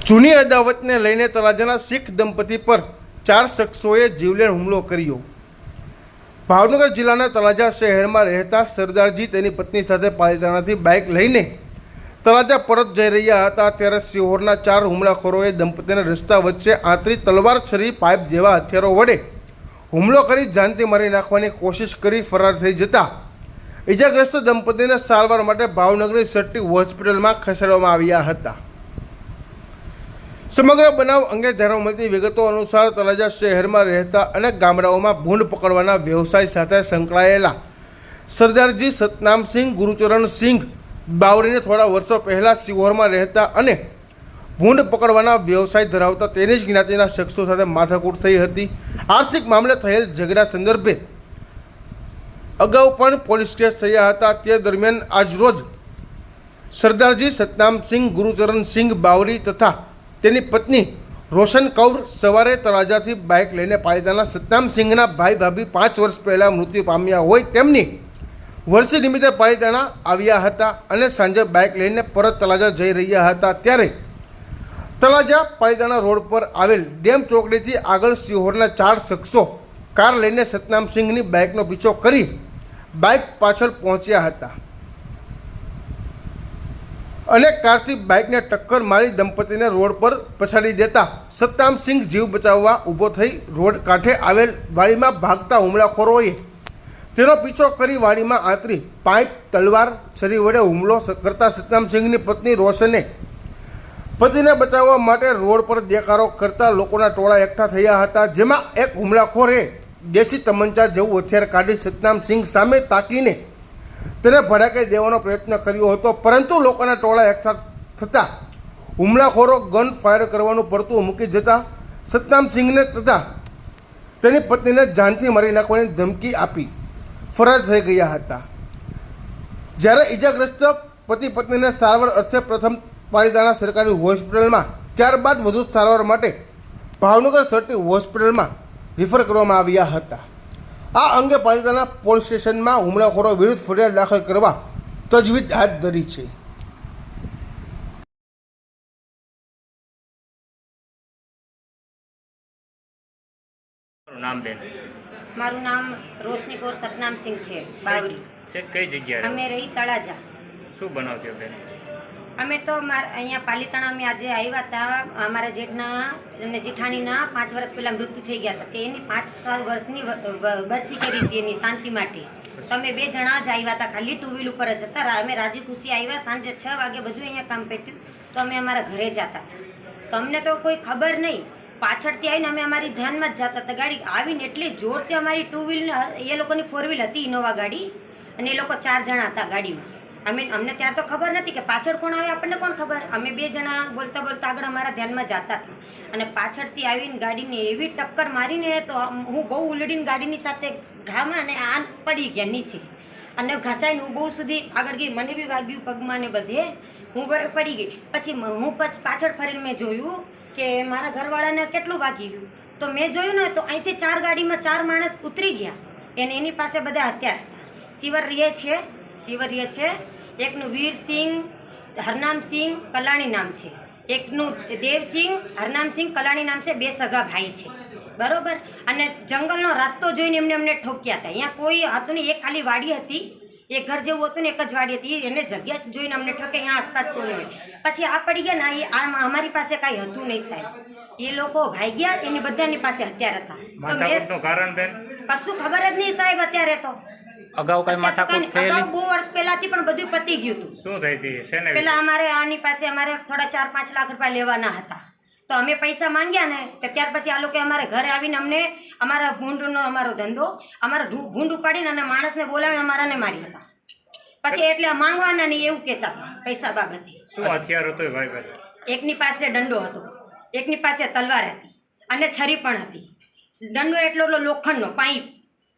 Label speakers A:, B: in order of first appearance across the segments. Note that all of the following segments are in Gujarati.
A: જૂની અદાવતને લઈને તળાજાના શીખ દંપતી પર 4 શખ્સોએ જીવલેણ હુમલો કર્યો। ભાવનગર જિલ્લાના તળાજા શહેરમાં રહેતા સરદારજી તેની પત્ની સાથે પાલિતાણાથી બાઇક લઈને તળાજા પરત જઈ રહ્યા હતા ત્યારે સિહોરના 4 હુમલાખોરોએ દંપતીને રસ્તા વચ્ચે આંતરી તલવાર, છરી, પાઇપ જેવા હથિયારો વડે હુમલો કરી જાનથી મારી નાખવાની કોશિશ કરી ફરાર થઈ જતા ઇજાગ્રસ્ત દંપતીને સારવાર માટે ભાવનગરની સટ્ટી હોસ્પિટલમાં ખસેડવામાં આવ્યા હતા। સમગ્ર બનાવ અંગે જાણવા મળતી વિગતો અનુસાર તળાજા શહેરમાં રહેતા અનેક ગામડાઓમાં ભૂંડ પકડવાના વ્યવસાય સાથે સંકળાયેલા સરદારજી સતનામસિંહ ગુરુચરણસિંહ બાવરીને થોડા વર્ષો પહેલાં સિહોરમાં રહેતા અને ભૂંડ પકડવાના વ્યવસાય ધરાવતા તેની જ જ્ઞાતિના શખ્સો સાથે માથાકૂટ થઈ હતી। આર્થિક મામલે થયેલ ઝઘડા સંદર્ભે અગાઉ પણ પોલીસ કેસ થયા હતા। તે દરમિયાન આજરોજ સરદારજી સતનામસિંહ ગુરુચરણસિંહ બાવરી તથા તેની પત્ની રોશન કૌર સવારે તળાજાથી બાઇક લઈને પાલિતાના સતનામસિંહના ભાઈ ભાભી 5 વર્ષ પહેલાં મૃત્યુ પામ્યા હોય તેમની વર્ષી નિમિત્તે પાલિતાણા આવ્યા હતા અને સાંજે બાઇક લઈને પરત તળાજા જઈ રહ્યા હતા ત્યારે તળાજા પાલિતાણા રોડ પર આવેલ ડેમ ચોકડીથી આગળ સિહોરના 4 શખ્સો કાર લઈને સતનામસિંહની બાઇકનો પીછો કરી બાઇક પાછળ પહોંચ્યા હતા અને કારથી બાઇકને ટક્કર મારી દંપતીને રોડ પર પછાડી દેતા સતનામસિંહ જીવ બચાવવા ઊભો થઈ રોડ કાંઠે આવેલ વાડીમાં ભાગતા હુમલાખોરોએ તેનો પીછો કરી વાડીમાં આંતરી પાઇપ, તલવાર, છરી વડે હુમલો કરતા સતનામસિંહની પત્ની રોશને પતિને બચાવવા માટે રોડ પર દેકારો કરતા લોકોના ટોળા એકઠા થયા હતા જેમાં એક હુમલાખોરે દેશી તમંચા જેવું હથિયાર કાઢી સતનામસિંહ સામે તાકીને તેને ભડાકાઈ દેવાનો પ્રયત્ન કર્યો હતો પરંતુ લોકોના ટોળા એકઠા થતાં હુમલાખોરો ગન ફાયર કરવાનું પડતું મૂકી જતા સતનામસિંહને તથા તેની પત્નીને જાનથી મારી નાખવાની ધમકી આપી ફરાર થઈ ગયા હતા। જ્યારે ઇજાગ્રસ્ત પતિ પત્નીને સારવાર અર્થે પ્રથમ પાલિતાણા સરકારી હોસ્પિટલમાં ત્યારબાદ વધુ સારવાર માટે ભાવનગર સટી હોસ્પિટલમાં રિફર કરવામાં આવ્યા હતા। આ અંગે પાલિતાણા પોલીસ સ્ટેશનમાં હુમલાખોરો વિરુદ્ધ ફરિયાદ દાખલ કરવા તજવીજ હાથ ધરી છે।
B: નામ બેન?
C: મારું નામ રોશની કૌર સતનામસિંહ છે બાવરી।
B: કઈ જગ્યાએ?
C: અમે રહી તળાજા।
B: શું બનાવજો બેન?
C: અમે તો અહીંયા પાલિતાણા અમે આજે આવ્યા હતા। અમારા જેઠના અને જેઠાણીના 5 વર્ષ પહેલાં મૃત્યુ થઈ ગયા હતા તે એની 5 વર્ષની બરસી કરી હતી એની શાંતિ માટે। તો અમે 2 જણા જ આવ્યા હતા, ખાલી 2 વ્હીલ ઉપર જ હતા। અમે રાજી ખુશી આવ્યા, સાંજે 6 વાગે બધું અહીંયા કામ પત્યું તો અમે અમારા ઘરે જતા હતા। તો અમને તો કોઈ ખબર નહીં, પાછળથી આવીને અમે અમારી ધ્યાનમાં જ જતા હતા। ગાડી આવીને એટલી જોરથી અમારી 2 વ્હીલ એ લોકોની 4 વ્હીલ હતી, ઇનોવા ગાડી, અને એ લોકો 4 જણા હતા ગાડીમાં। અમને ત્યાં તો ખબર નથી કે પાછળ કોણ આવે, આપણને કોણ ખબર। અમે 2 જણા બોલતા બોલતા આગળ અમારા ધ્યાનમાં જતા હતા અને પાછળથી આવીને ગાડીને એવી ટક્કર મારીને તો હું બહુ ઉલડીને ગાડીની સાથે ઘામાં અને આ પડી ગયા નીચે અને ઘસાઈને હું બહુ સુધી આગળ ગઈ, મને બી વાગ્યું પગમાં ને બધે, હું પડી ગઈ। પછી હું પાછળ ફરીને મેં જોયું કે મારા ઘરવાળાને કેટલું વાગી ગયું, તો મેં જોયું ને તો અહીંથી 4 ગાડીમાં 4 માણસ ઉતરી ગયા અને એની પાસે બધા હથિયાર હતા। શિવર રહે છે, એકનું વીરસિંહ હરનામસિંહ કલાણી નામ છે, એકનું દેવસિંહ હરનામસિંહ કલાણી નામ છે, 2 સગા ભાઈ છે બરોબર। અને જંગલનો રસ્તો જોઈને એમને ઠોક્યા હતા। અહીંયા કોઈ હતું નહીં, એક ખાલી વાડી હતી, એક ઘર જેવું હતું ને એક જ વાડી હતી, એને જગ્યા જોઈને અમને ઠોકે, અહીંયા આસપાસ કોઈ હોય। પછી આ પડી ગયા ને, અમારી પાસે કાંઈ હતું નહીં સાહેબ। એ લોકો ભાગ્યા, એની બધાની પાસે હથિયાર હતા। તો
B: કારણ બેન
C: કશું ખબર જ નહીં સાહેબ। અત્યારે તો
B: અગાઉ કઈ માથાકૂટ થયેલી?
C: બહુ વર્ષ પહેલાથી પણ બધું પતી ગયું હતું।
B: શું થઈ હતી? શેને?
C: પેલા અમારે આની પાસે અમારે થોડા 4-5 લાખ રૂપિયા લેવાના હતા, તો અમે પૈસા માંગ્યા ને કે ત્યાર પછી આ લોકો અમારે ઘરે આવીને અમને અમારા ભૂંડનો અમારો ધંધો, અમારા ભૂંડ ઉપાડીને અને માણસને બોલાવીને અમારાને મારી હતા। પછી એટલે માંગવાના નહીં એવું કહેતા પૈસા બાબતે।
B: શું હથિયાર હતું ભાઈ?
C: એકની પાસે દંડો હતો, એકની પાસે તલવાર હતી અને છરી પણ હતી। દંડો એટલો લોખંડનો પાઇપ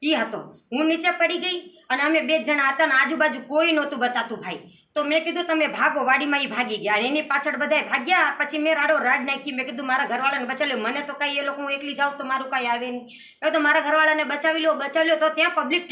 C: ઈ હતો। હું નીચે પડી ગઈ અને અમે 2 જણા હતા ને આજુબાજુ કોઈ નહોતું બતાતું ભાઈ, તો મેં કીધું તમે ભાગો, વાડીમાં ઈ ભાગી ગયા અને એની પાછળ બધાય ભાગ્યા. પછી મેં રાડ નાખી. મેં કીધું મારા ઘરવાળાને બચાવી લો, મને તો કાંઈ એ લોકો હું એકલી જાઉં તો મારું કાંઈ આવે નહીં. મેં તો મારા ઘરવાળાને બચાવી લો. તો ત્યાં પબ્લિક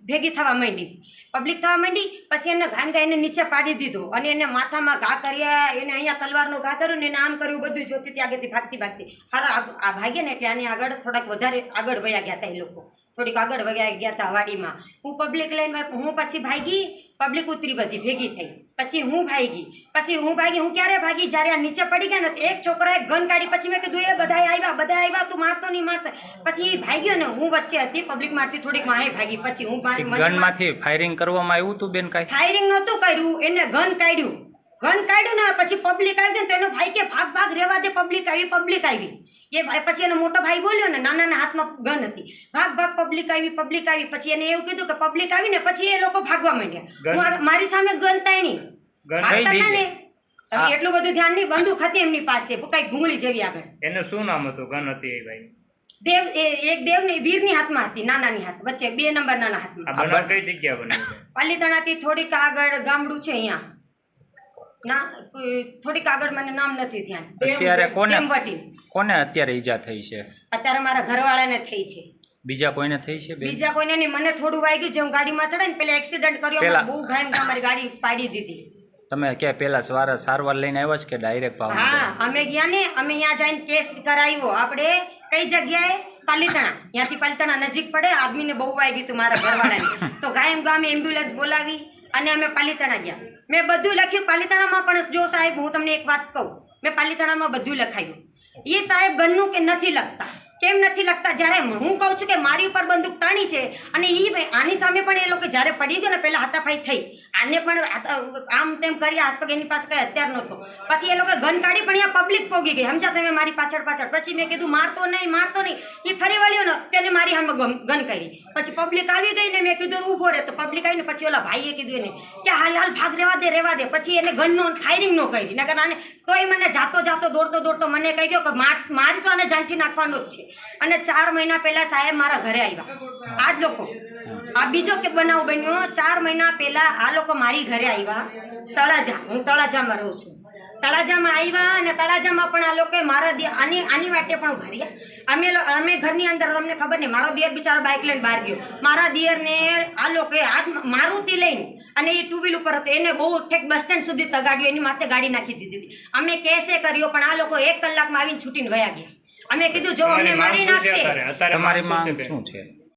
C: ભેગી થવા માંડી. પછી એને એને નીચે પાડી દીધો અને એને માથામાં ઘા કર્યા, એને અહીંયા તલવારનો ઘા કર્યો ને એને આમ કર્યું, બધું જોતી હતી આગળથી ભાગતી. હારા આ ભાગ્યા ને એટલે આની આગળ થોડાક વધારે આગળ વયા ગયા હતા એ લોકો, થોડીક આગળ વયા ગયા હતા વાડીમાં. હું પબ્લિક લઈને હું પછી ભાગી, પબ્લિક ઉતરી બધી ભેગી થઈ. પછી હું ભાગી. હું ક્યારે ભાગી? જ્યારે આ નીચે પડી ગયા ને એક છોકરાએ ગન કાઢી. પછી મેં કીધું એ બધા આવ્યા, તું મારતો નહીં મારતો. પછી એ ભાગ્યો ને હું વચ્ચે હતી, પબ્લિક માંથી થોડીક વાહે ભાગી. પછી હું
B: ગન માંથી ફાયરિંગ કરવામાં આવ્યું હતું બેન? કાંઈ
C: ફાયરિંગ નહોતું કર્યું, એને ગન કાઢ્યું ને પછી પબ્લિક આવી ગઈ. તો એનો ભાઈ કે ભાગ રહેવા દે, પબ્લિક આવી. એ પછી એનો મોટો ભાઈ બોલ્યો ને, નાના હાથમાં ગન હતી, ભાગ પબ્લિક આવી. પછી એને એવું કીધું કે પબ્લિક આવી ને પછી એ લોકો ભાગવા માંડ્યા. મારી સામે ગન તાણી ભાગતા ને એટલું બધું ધ્યાન નહીં. બંદૂક હતી એમની પાસે, કઈ ભૂંગળી જેવી આગળ.
B: એનું શું નામ હતું? ગન હતી એ ભાઈ?
C: એક દેવ ને વીરની હાથમાં હતી, નાનાની હાથ વચ્ચે 2 નંબર નાના હાથમાં.
B: આ બનાવ કઈ જગ્યા બન્યું?
C: પાલીતાણાથી થોડીક આગળ ગામડું છે અહીંયા ના, થોડીક આગળ મને નામ નથી ધ્યાન.
B: અત્યારે
C: ટેમવટી.
B: કોને અત્યારે ઈજા થઈ છે?
C: અત્યારે મારા ઘરવાળાને થઈ છે.
B: બીજા કોઈને થઈ છે બેન?
C: બીજા કોઈને નહીં. મને થોડું વાગ્યું છે, હું ગાડીમાં ચડે ને પેલા એક્સિડન્ટ કર્યો, બહુ ઘાયમ મારી ગાડી પાડી દીધી.
B: તમે કે પેલા સારવાર લઈને આવ્યા છે કે ડાયરેક્ટ પાવ?
C: હા, અમે ગયા ને, અમે અહીંયા જઈને કેસ કરાવ્યો. આપણે કઈ જગ્યાએ? પાલીતાણા. ત્યાંથી પાલીતાણા નજીક પડે. આદમીને બહુ વાગ્યું હતું મારા ઘરવાળાને. તો ગાયમ ગામે એમ્બ્યુલન્સ બોલાવી અને અમે પાલીતાણા ગયા. મેં બધું લખ્યું પાલીતાણામાં. પણ જો સાહેબ હું તમને એક વાત કહું, મેં પાલીતાણામાં બધું લખાયું. એ સાહેબ ગનનું કે નથી લખતા. કેમ નથી લખતા? જ્યારે હું કહું છું કે મારી ઉપર બંદૂક તાણી છે અને આની સામે પણ એ લોકો જ્યારે પડી ગયો ને પહેલા હાથાપાઈ થઈ, આને પણ આમ તેમ કરી, હાથ પગ એની પાસે કઈ હથિયાર નહોતો. પછી એ લોકો ગન કાઢી, પણ અહીંયા પબ્લિક પોગી ગઈ. સમજા તમે? મારી પાછળ. પછી મેં કીધું મારતો નહીં. એ ફરી વળ્યો ને તેને મારી સામે ગન કરી. પછી પબ્લિક આવી ગઈ ને મેં કીધું ઊભો રહે. તો પબ્લિક આવીને પછી ઓલા ભાઈએ કીધું એને કે હાલ ભાગ રહેવા દે. પછી એને ગનનો ફાયરિંગ ન કરી. નકર આને તોય મને જાતો દોડતો મને કહી ગયો કે મારી તો આને જાનથી નાખવાનો જ છે. અને 4 મહિના પહેલા સાહેબ મારા ઘરે આવ્યા. આ જ લોકો, આ બીજો કે બનાવ બન્યો. 4 મહિના પહેલા આ લોકો મારી ઘરે આવ્યા. તળાજા, હું તળાજામાં રહું છું. તળાજામાં આવ્યા અને તળાજામાં પણ આ લોકોએ મારા આની વાટે પણ ઉભા રહ્યા. અમે ઘરની અંદર, તમને ખબર નહીં, મારો દિયર બિચારો બાઇક લઈને બહાર ગયો. મારા દિયરને આ લોકોએ મારુતિ લઈને, અને એ 2 વ્હીલ ઉપર હતો, એને બહુ ઠેક બસ સ્ટેન્ડ સુધી તગાડ્યો. એની માથે ગાડી નાખી દીધી. અમે કેસે કર્યો, પણ આ લોકો 1 કલાકમાં આવીને છૂટીને વયા ગયા. અમે કીધું જો અમને મારી નાખશે.
B: તમારી માંગ શું છે?